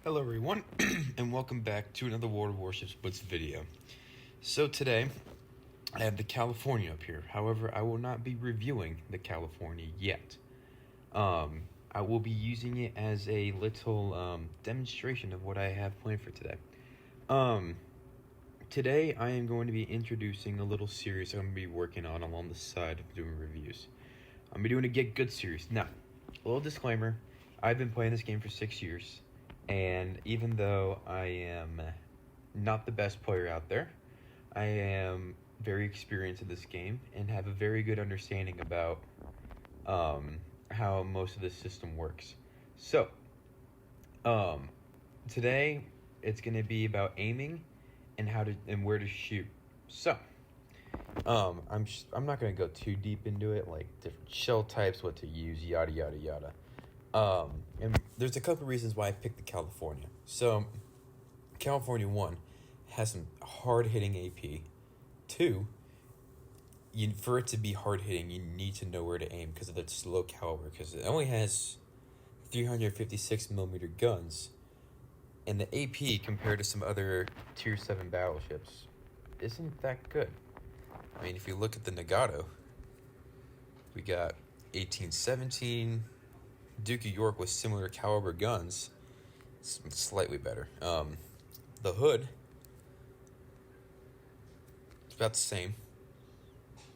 Hello everyone, and welcome back to another World of Warships Blitz video. So today, I have the California up here. However, I will not be reviewing the California yet. I will be using it as a little demonstration of what I have planned for today. Today, I am going to be introducing a little series I'm going to be working on along the side of doing reviews. I'm going to be doing a Get Good series. Now, a little disclaimer, I've been playing this game for 6 years. And even though I am not the best player out there, I am very experienced in this game and have a very good understanding about how most of this system works. So, today it's going to be about aiming and where to shoot. So, I'm not going to go too deep into it, like different shell types, what to use, yada yada yada. And there's a couple reasons why I picked the California. So, California 1 has some hard-hitting AP. 2, for it to be hard-hitting, you need to know where to aim because of its low caliber, because it only has 356mm guns, and the AP, compared to some other Tier 7 battleships, isn't that good. I mean, if you look at the Nagato, we got 1817... Duke of York with similar caliber guns, it's slightly better. The Hood, it's about the same.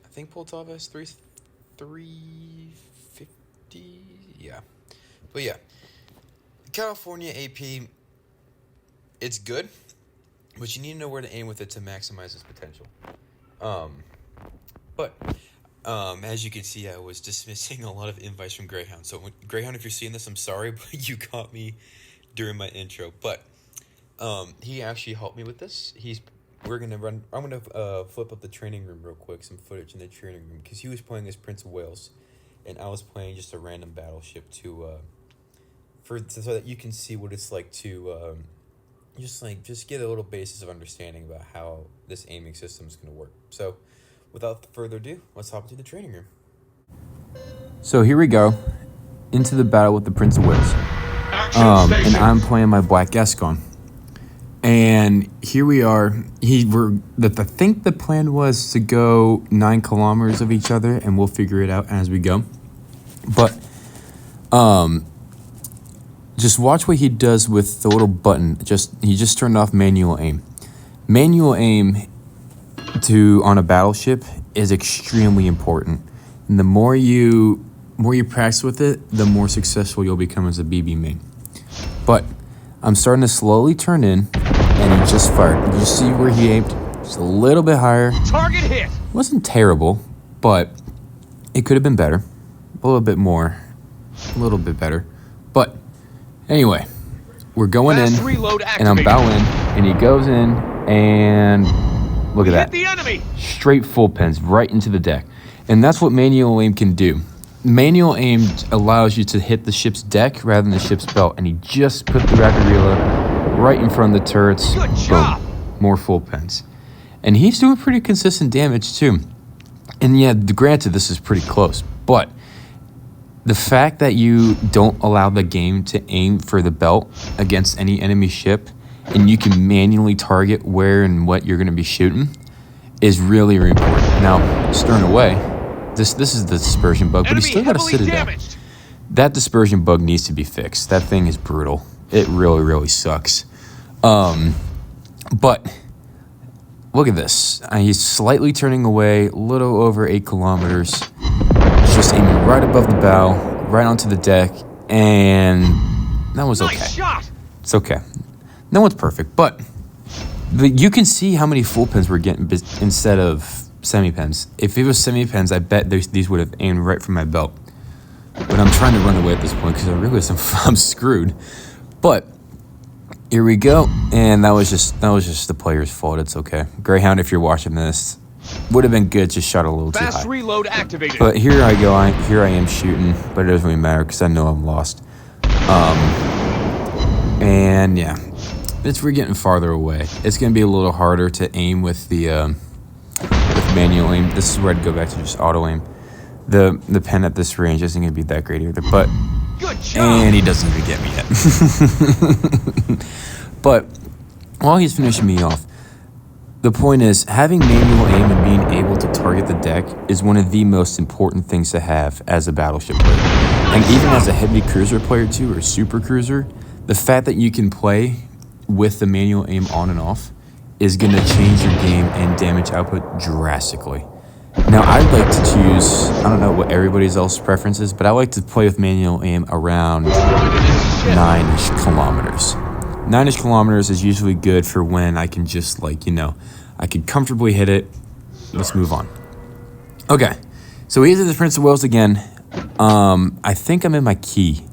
I think Poltava has 350, yeah. But yeah, California AP, it's good, but you need to know where to aim with it to maximize its potential. As you can see, I was dismissing a lot of invites from Greyhound. So, Greyhound, if you're seeing this, I'm sorry, but you caught me during my intro. But he actually helped me with this. I'm gonna flip up the training room real quick, some footage in the training room, because he was playing as Prince of Wales, and I was playing just a random battleship so that you can see what it's like to just get a little basis of understanding about how this aiming system is gonna work. So, without further ado, let's hop into the training room. So here we go, into the battle with the Prince of Wales. And I'm playing my Black Gascon. And here we are. I think the plan was to go 9 kilometers of each other, and we'll figure it out as we go. But just watch what he does with the little button. He just turned off manual aim. Manual aim on a battleship is extremely important, and the more you practice with it, the more successful you'll become as a BB main. But I'm starting to slowly turn in, and he just fired. Did you see where he aimed? Just a little bit higher. Target hit. It wasn't terrible, but it could have been better. A little bit more, a little bit better. But anyway, we're going in, and I'm bowing, and he goes in, and look at that. The enemy. Straight full pins right into the deck. And that's what manual aim can do. Manual aim allows you to hit the ship's deck rather than the ship's belt. And he just put the Rakarila right in front of the turrets. Good job. Boom. More full pins. And he's doing pretty consistent damage too. And yeah, granted, this is pretty close. But the fact that you don't allow the game to aim for the belt against any enemy ship, and you can manually target where and what you're going to be shooting, is really, really important. Now, stern away, this is the dispersion bug, but he's still got a citadel. That dispersion bug needs to be fixed. That thing is brutal. It really, really sucks. But look at this. He's slightly turning away, a little over 8 kilometers. He's just aiming right above the bow, right onto the deck, and that was okay. Nice shot. It's okay. No one's perfect, but you can see how many full pins we're getting instead of semi-pins. If it was semi-pins, I bet these would have aimed right from my belt. But I'm trying to run away at this point because I realize I'm screwed. But here we go, and that was just the player's fault. It's okay. Greyhound, if you're watching this, would have been good. Just shot a little too high. Fast reload activated. But here I go. Here I am shooting, but it doesn't really matter because I know I'm lost. And yeah. We're getting farther away. It's going to be a little harder to aim with the with manual aim. This is where I'd go back to just auto aim. The pen at this range isn't going to be that great either. But Good job. And he doesn't even get me yet. But while he's finishing me off, the point is, having manual aim and being able to target the deck is one of the most important things to have as a battleship player. And even as a heavy cruiser player too, or super cruiser, the fact that you can play with the manual aim on and off is going to change your game and damage output drastically. Now, I'd like to choose, I don't know what everybody's else's preference is, but I like to play with manual aim around 9-ish kilometers. 9-ish kilometers is usually good for when I can just, like, you know, I can comfortably hit it. Let's move on. Okay, so here's the Prince of Wales again. I think I'm in my key,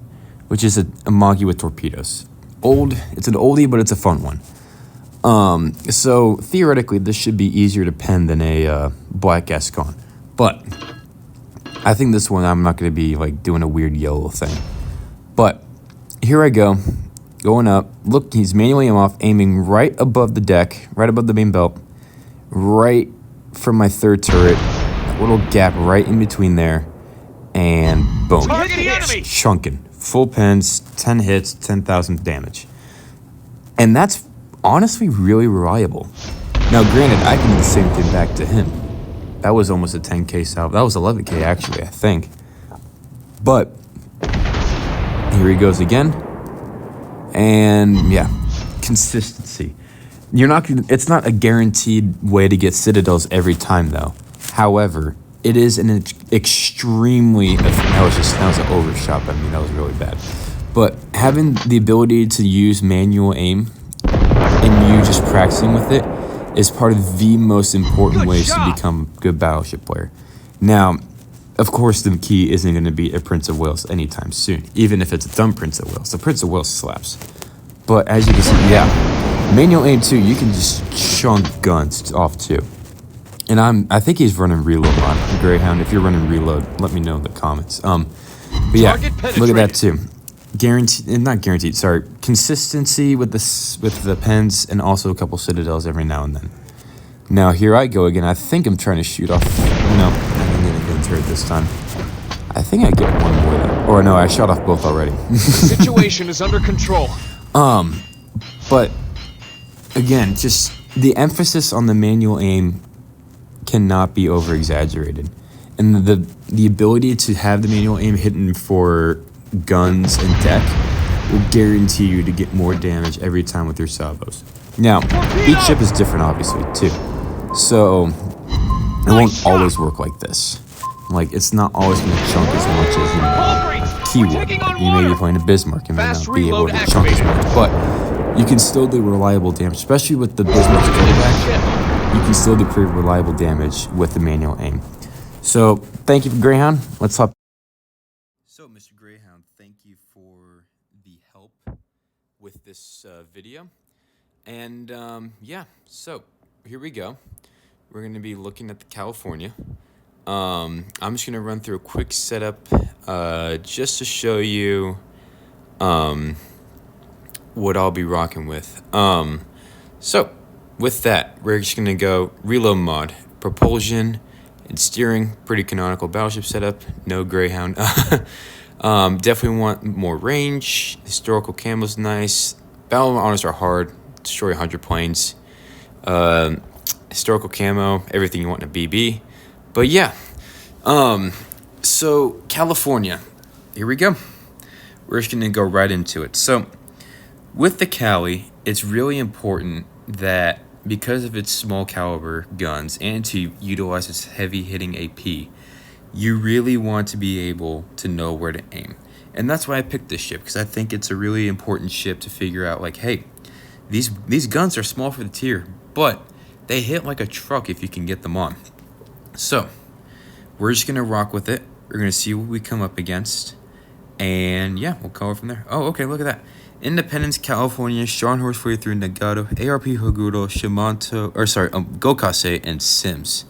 which is a Magi with torpedoes. It's an oldie, but it's a fun one. So theoretically, this should be easier to pen than a black Gascon. But I think this one, I'm not going to be like doing a weird yellow thing. But here I go, going up. Look, he's manually off, aiming right above the deck, right above the main belt, right from my third turret. That little gap right in between there, and boom, chunking. Full pens, 10 hits, 10,000 damage. And that's honestly really reliable. Now, granted, I can do the same thing back to him. That was almost a 10k salve. That was 11k actually, I think. But here he goes again. And yeah, consistency. It's not a guaranteed way to get citadels every time though. However, it is an extremely, that was an overshot, but I mean, that was really bad. But having the ability to use manual aim and you just practicing with it is part of the most important ways to become a good battleship player. Now, of course, the key isn't going to be a Prince of Wales anytime soon, even if it's a dumb Prince of Wales. The Prince of Wales slaps. But as you can see, yeah, manual aim too, you can just chunk guns off too. And I think he's running reload on Greyhound. If you're running reload, let me know in the comments. But yeah, look at that too. Consistency with the pens and also a couple citadels every now and then. Now here I go again. I think I'm trying to shoot off. No, I'm gonna get into it this time. I think I get one more though. Or no, I shot off both already. The situation is under control. But again, just the emphasis on the manual aim cannot be over exaggerated, and the ability to have the manual aim hidden for guns and deck will guarantee you to get more damage every time with your salvos. Now, each ship is different, obviously, too. So, it won't always work like this. Like, it's not always going to chunk as much as, you know, Keyword. Like, you may be playing a Bismarck and may not be able to chunk as much, but you can still do reliable damage, especially with the Bismarck's quarterback. You can still do pretty reliable damage with the manual aim. So, thank you for Greyhound. Let's hop. So, Mr. Greyhound, thank you for the help with this video. And yeah, so here we go. We're going to be looking at the California. I'm just going to run through a quick setup just to show you what I'll be rocking with. So, with that, we're just going to go reload mod, propulsion, and steering. Pretty canonical battleship setup. No Greyhound. Definitely want more range. Historical camo's nice. Battle honors are hard. Destroy 100 planes. Historical camo. Everything you want in a BB. But yeah. So California. Here we go. We're just going to go right into it. So with the Cali, it's really important that because of its small caliber guns and to utilize its heavy hitting AP, you really want to be able to know where to aim. And that's why I picked this ship, because I think it's a really important ship to figure out, like, hey, these guns are small for the tier, but they hit like a truck if you can get them on. So we're just going to rock with it. We're going to see what we come up against. And yeah, we'll cover from there. Oh, okay, look at that. Independence, California, Scharnhorst 43, Nagato, ARP Hoguro, Gokase, and Sims.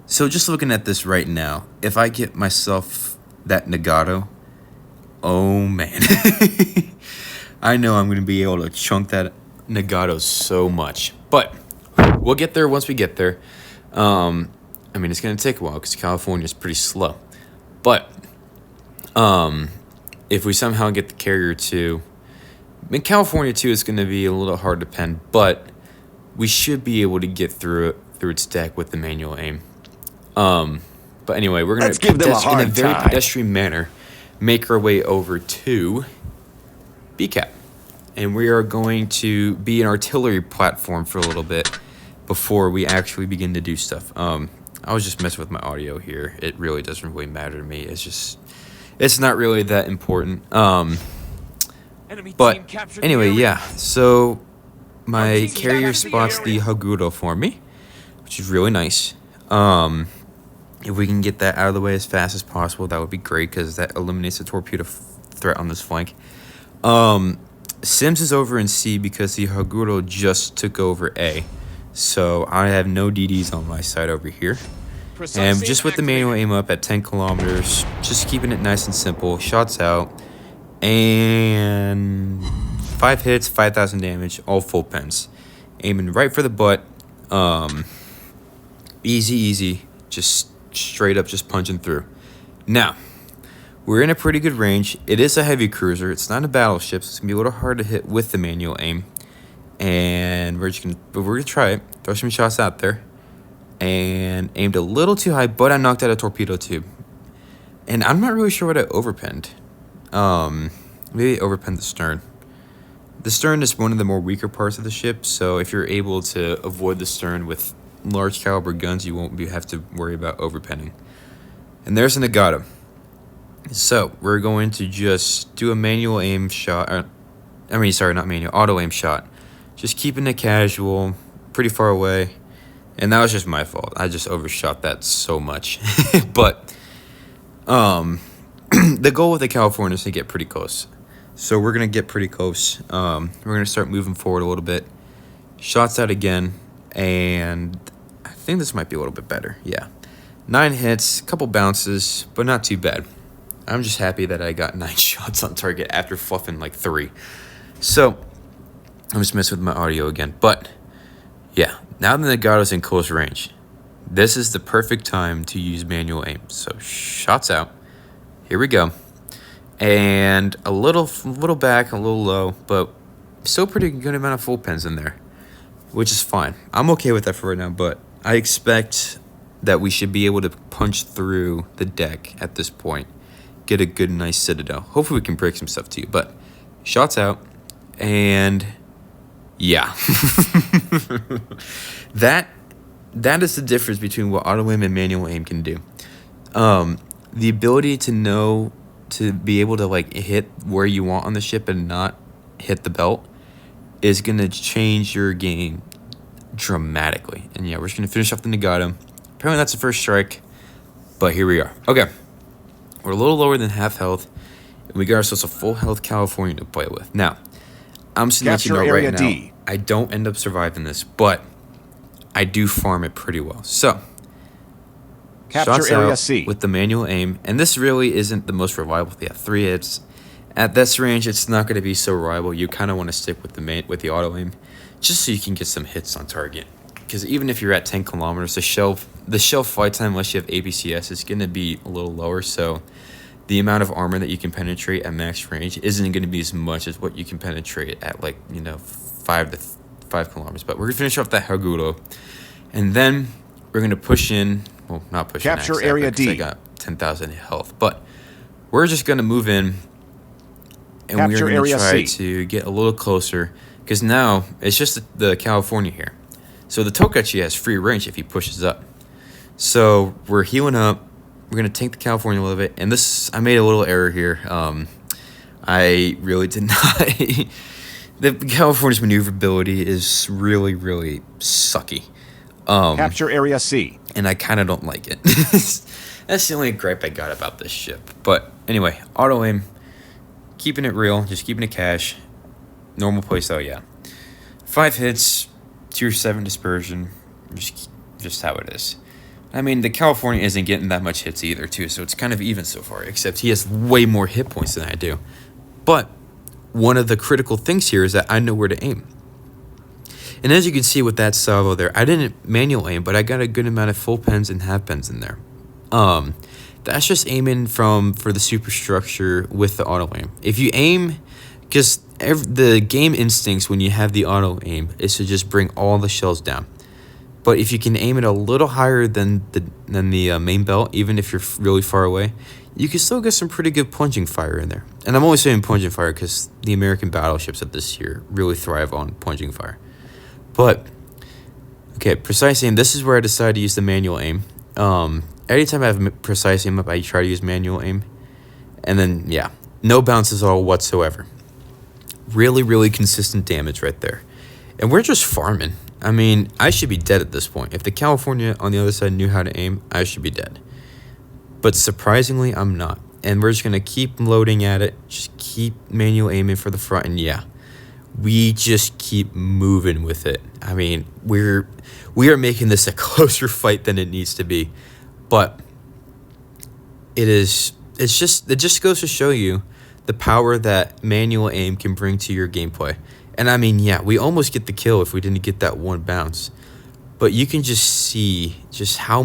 So just looking at this right now, if I get myself that Nagato, oh man. I know I'm going to be able to chunk that Nagato so much. But we'll get there once we get there. I mean, it's going to take a while because California is pretty slow. But If we somehow get the carrier 2, I mean, California 2 is going to be a little hard to pen, but we should be able to get through its deck with the manual aim. But anyway, we're going to, in a very pedestrian manner, make our way over to BCAP. And we are going to be an artillery platform for a little bit before we actually begin to do stuff. I was just messing with my audio here. It really doesn't really matter to me. It's not really that important. But anyway, yeah. So my carrier spots the Haguro for me, which is really nice. If we can get that out of the way as fast as possible, that would be great because that eliminates the torpedo threat on this flank. Sims is over in C because the Haguro just took over A. So I have no DDs on my side over here. And just with the manual aim up at 10 kilometers, just keeping it nice and simple. Shots out. And 5 hits, 5,000 damage, all full pens. Aiming right for the butt. Easy. Just straight up just punching through. Now, we're in a pretty good range. It is a heavy cruiser. It's not a battleship, so it's going to be a little hard to hit with the manual aim. And we're going to try it. Throw some shots out there. And aimed a little too high, but I knocked out a torpedo tube. And I'm not really sure what I overpenned. Maybe I overpenned the stern. The stern is one of the more weaker parts of the ship, so if you're able to avoid the stern with large caliber guns, you won't have to worry about overpenning. And there's an Agata. So we're going to just do a manual aim shot. Auto aim shot. Just keeping it casual, pretty far away. And that was just my fault. I just overshot that so much. But the goal with the California is to get pretty close. So we're going to get pretty close. We're going to start moving forward a little bit. Shots out again. And I think this might be a little bit better. Yeah. 9 hits, a couple bounces, but not too bad. I'm just happy that I got 9 shots on target after fluffing like 3. So I'm just messing with my audio again. But yeah, now that the Nagato's in close range, this is the perfect time to use manual aim. So shots out. Here we go. And a little back, a little low, but still pretty good amount of full pens in there, which is fine. I'm okay with that for right now, but I expect that we should be able to punch through the deck at this point, get a good, nice citadel. Hopefully we can break some stuff too, but shots out, and yeah. That is the difference between what auto aim and manual aim can do. The ability to be able to like hit where you want on the ship and not hit the belt is going to change your game dramatically. And yeah, we're just going to finish off the Nagato. Apparently that's the first strike, but here we are. Okay, we're a little lower than half health, and we got ourselves a full health California to play with. Now, I'm just going to let you know right now, I don't end up surviving this, but I do farm it pretty well. So, shots area out C with the manual aim, and this really isn't the most reliable. Yeah, 3 hits. At this range, it's not going to be so reliable. You kind of want to stick with the auto aim, just so you can get some hits on target. Because even if you're at 10 kilometers, the shell flight time, unless you have ABCS, is going to be a little lower. So the amount of armor that you can penetrate at max range isn't going to be as much as what you can penetrate at 5 kilometers. But we're going to finish off that Haguro, and then we're going to push in. Well, not push in. Capture area D. I got 10,000 health, but we're just going to move in, and we're going to try to get a little closer, because now it's just the California here. So the Tokachi has free range if he pushes up. So we're healing up. We're going to tank the California a little bit. And I made a little error here. I really did not. The California's maneuverability is really, really sucky. Capture area C. And I kind of don't like it. That's the only gripe I got about this ship. But anyway, auto aim. Keeping it real. Just keeping it cash. Normal playstyle, yeah. 5 hits. Tier 7 dispersion, just how it is. I mean, the California isn't getting that much hits either, too, so it's kind of even so far, except he has way more hit points than I do. But one of the critical things here is that I know where to aim. And as you can see with that salvo there, I didn't manual aim, but I got a good amount of full pens and half pens in there. that's just aiming for the superstructure with the auto aim. If you aim, because the game instincts when you have the auto aim is to just bring all the shells down. But if you can aim it a little higher than the main belt, even if you're really far away, you can still get some pretty good plunging fire in there. And I'm only saying plunging fire because the American battleships of this year really thrive on plunging fire. But, okay, precise aim, this is where I decided to use the manual aim. Anytime I have precise aim up, I try to use manual aim. And then, yeah, no bounces at all whatsoever. Really, really consistent damage right there. And we're just farming. I mean, I should be dead at this point. If the California on the other side knew how to aim, I should be dead. But surprisingly, I'm not. And we're just going to keep loading at it. Just keep manual aiming for the front. And yeah, we just keep moving with it. I mean, we are making this a closer fight than it needs to be. But it just goes to show you the power that manual aim can bring to your gameplay. And I mean, yeah, we almost get the kill if we didn't get that one bounce. But you can just see just how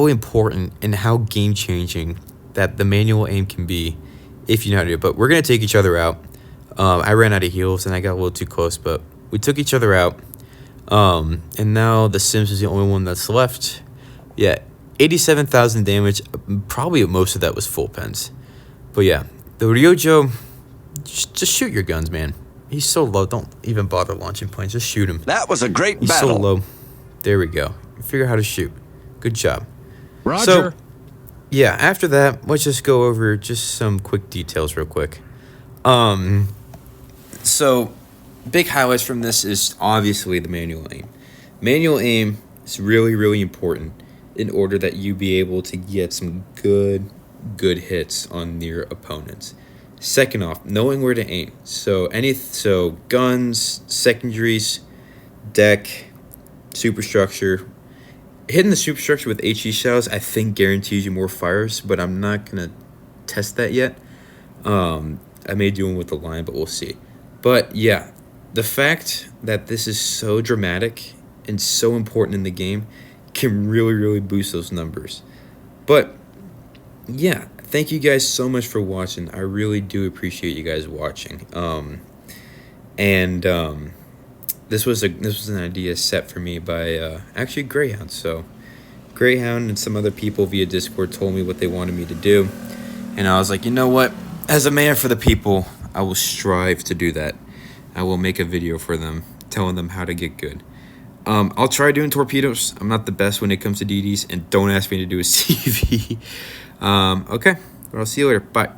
important and how game-changing that the manual aim can be if you know how to do it. But we're going to take each other out. I ran out of heals and I got a little too close, but we took each other out. And now the Sims is the only one that's left. Yeah, 87,000 damage. Probably most of that was full pens. But yeah, the Ryojo, just shoot your guns, man. He's so low. Don't even bother launching planes. Just shoot him. That was a great He's battle. so low. There we go. Figure out how to shoot. Good job. Roger. So, yeah, after that, let's just go over just some quick details real quick. So, big highlights from this is obviously the manual aim. Manual aim is really, really important in order that you be able to get some good hits on your opponents. Second off, knowing where to aim. So guns, secondaries, deck, superstructure. Hitting the superstructure with HE shells, I think, guarantees you more fires, but I'm not gonna test that yet. I may do one with the line, but we'll see. But yeah, the fact that this is so dramatic and so important in the game can really, really boost those numbers. But yeah, thank you guys so much for watching. I really do appreciate you guys watching. This was an idea set for me by actually Greyhound. So Greyhound and some other people via Discord told me what they wanted me to do, and I was like, you know what? As a man for the people, I will strive to do that. I will make a video for them, telling them how to get good. I'll try doing torpedoes. I'm not the best when it comes to DDs, and don't ask me to do a CV. Okay, well, I'll see you later. Bye.